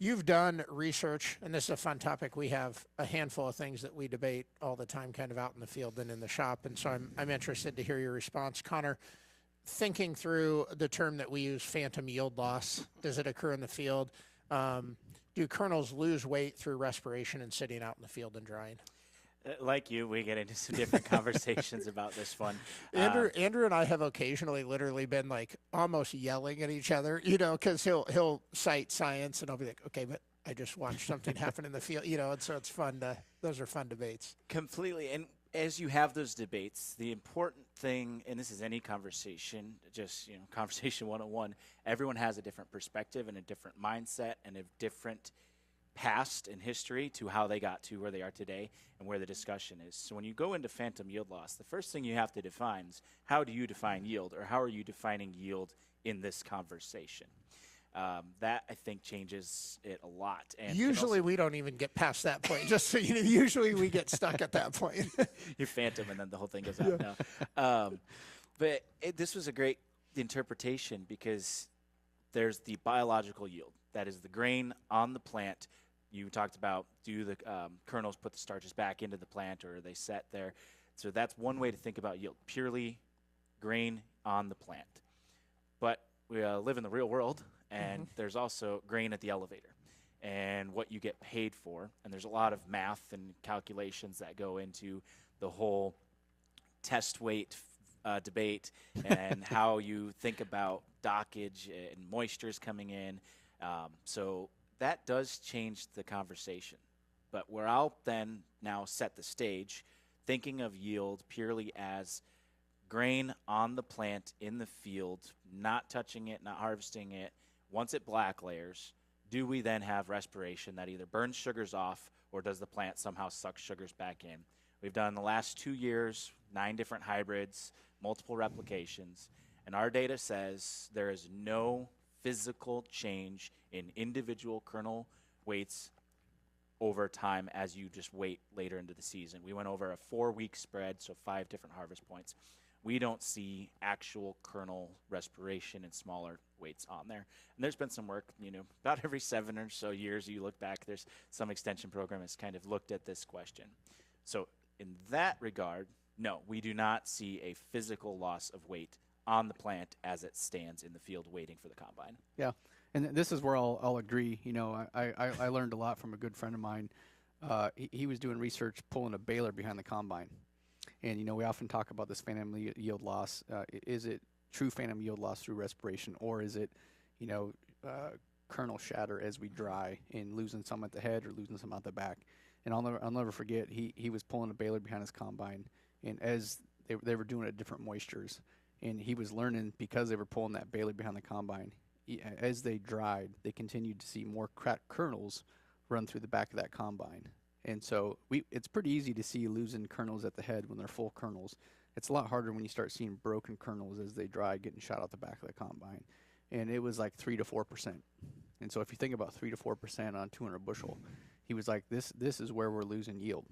You've done research, and this is a fun topic. We have a handful of things that we debate all the time, kind of out in the field and in the shop, and so I'm interested to hear your response. Connor, thinking through the term that we use, phantom yield loss, does it occur in the field? Do kernels lose weight through respiration and sitting out in the field and drying? Like you, we get into some different conversations about this one. Andrew and I have occasionally literally been like almost yelling at each other, because he'll cite science and I'll be like, okay, but I just watched something happen in the field, and so it's fun those are fun debates. Completely. And as you have those debates, the important thing, and this is any conversation, just, conversation 101, everyone has a different perspective and a different mindset and a different past and history to how they got to where they are today and where the discussion is. So when you go into phantom yield loss, the first thing you have to define is how do you define yield, or how are you defining yield in this conversation? That, I think, changes it a lot. And usually we don't even get past that point. Just so you know, usually we get stuck at that point. You're phantom, and then the whole thing goes out now. But this was a great interpretation because there's the biological yield. That is the grain on the plant. You talked about, do the kernels put the starches back into the plant, or are they set there? So that's one way to think about yield, purely grain on the plant. But we live in the real world, and there's also grain at the elevator and what you get paid for. And there's a lot of math and calculations that go into the whole test weight debate and how you think about dockage and moistures coming in. So that does change the conversation. But where I'll then now set the stage, thinking of yield purely as grain on the plant in the field, not touching it, not harvesting it. Once it black layers, do we then have respiration that either burns sugars off, or does the plant somehow suck sugars back in? We've done the last 2 years, 9 different hybrids, multiple replications, and our data says there is no physical change in individual kernel weights over time as you just wait later into the season. We went over a 4-week spread, so 5 different harvest points. We don't see actual kernel respiration in smaller weights on there. And there's been some work, about every 7 or so years you look back, there's some extension program that's kind of looked at this question. So in that regard, no, we do not see a physical loss of weight on the plant as it stands in the field waiting for the combine. Yeah, and this is where I'll agree. I learned a lot from a good friend of mine. He was doing research pulling a baler behind the combine. And, we often talk about this phantom yield loss. Is it true phantom yield loss through respiration, or is it, kernel shatter as we dry and losing some at the head or losing some out the back? And I'll never forget, he was pulling a baler behind his combine, and as they were doing it at different moistures, and he was learning because they were pulling that baler behind the combine. As they dried, they continued to see more cracked kernels run through the back of that combine. And so it's pretty easy to see losing kernels at the head when they're full kernels. It's a lot harder when you start seeing broken kernels as they dry, getting shot out the back of the combine. And it was like 3 to 4%. And so if you think about 3 to 4% on 200 bushel, he was like, this is where we're losing yield.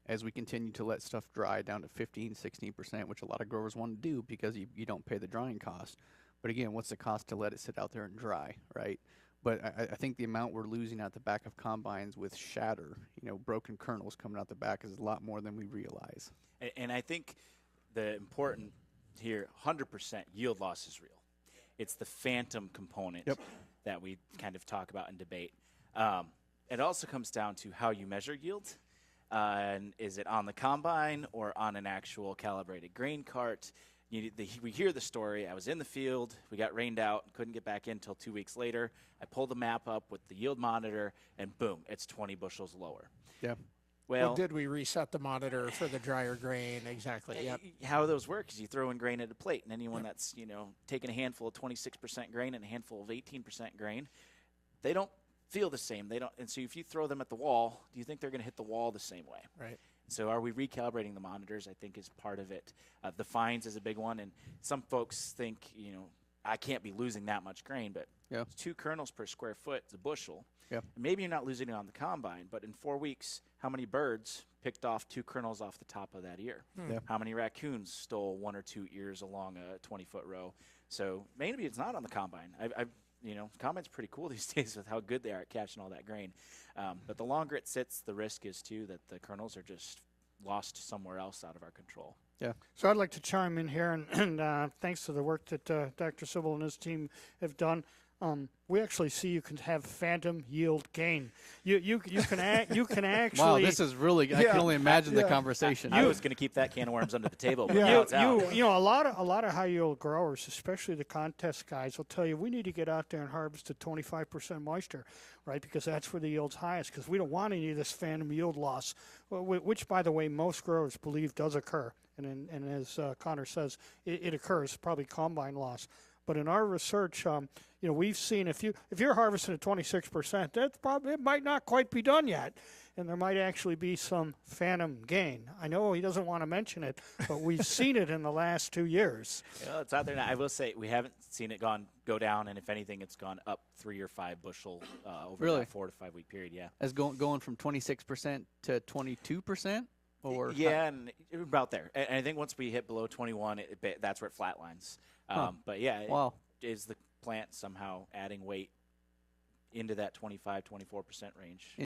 As we continue to let stuff dry down to 15, 16%, which a lot of growers want to do because you don't pay the drying cost. But again, what's the cost to let it sit out there and dry, right? But I think the amount we're losing at the back of combines with shatter, broken kernels coming out the back, is a lot more than we realize. And I think the important here, 100% yield loss is real. It's the phantom component that we kind of talk about and debate. It also comes down to how you measure yield. And is it on the combine or on an actual calibrated grain cart? We hear the story. I was in the field. We got rained out. Couldn't get back in until 2 weeks later. I pulled the map up with the yield monitor, and boom, it's 20 bushels lower. Yeah. Well, did we reset the monitor for the drier grain? Exactly. Yep. How those work is you throw in grain at a plate, and anyone that's taking a handful of 26% grain and a handful of 18% grain, they don't feel the same. They don't. And so if you throw them at the wall, do you think they're going to hit the wall the same way? Right. So are we recalibrating the monitors, I think, is part of it. The fines is a big one. And some folks think, I can't be losing that much grain, but 2 kernels per square foot is a bushel. Yeah. Maybe you're not losing it on the combine, but in 4 weeks, how many birds picked off 2 kernels off the top of that ear? Yeah. How many raccoons stole 1 or 2 ears along a 20-foot row? So maybe it's not on the combine. I've combine's pretty cool these days with how good they are at catching all that grain. But the longer it sits, the risk is too that the kernels are just lost somewhere else out of our control. Yeah. So I'd like to chime in here, and thanks to the work that Dr. Sible and his team have done, we actually see you can have phantom yield gain. You can actually. Wow, this is really. I can only imagine the conversation. I was going to keep that can of worms under the table. But Yeah, now it's out. a lot of high yield growers, especially the contest guys, will tell you we need to get out there and harvest at 25% moisture, right? Because that's where the yield's highest. Because we don't want any of this phantom yield loss, which, by the way, most growers believe does occur. And as Connor says, it occurs, probably combine loss. But in our research, we've seen if you're harvesting at 26%, it might not quite be done yet, and there might actually be some phantom gain. I know he doesn't want to mention it, but we've seen it in the last 2 years. It's out there now. I will say we haven't seen it go down, and if anything, it's gone up 3 or 5 bushel over that 4 to 5 week period. Yeah, as going from 26% to 22%. Or and about there. And I think once we hit below 21, that's where it flatlines. But yeah, is the plant somehow adding weight into that 25, 24% range?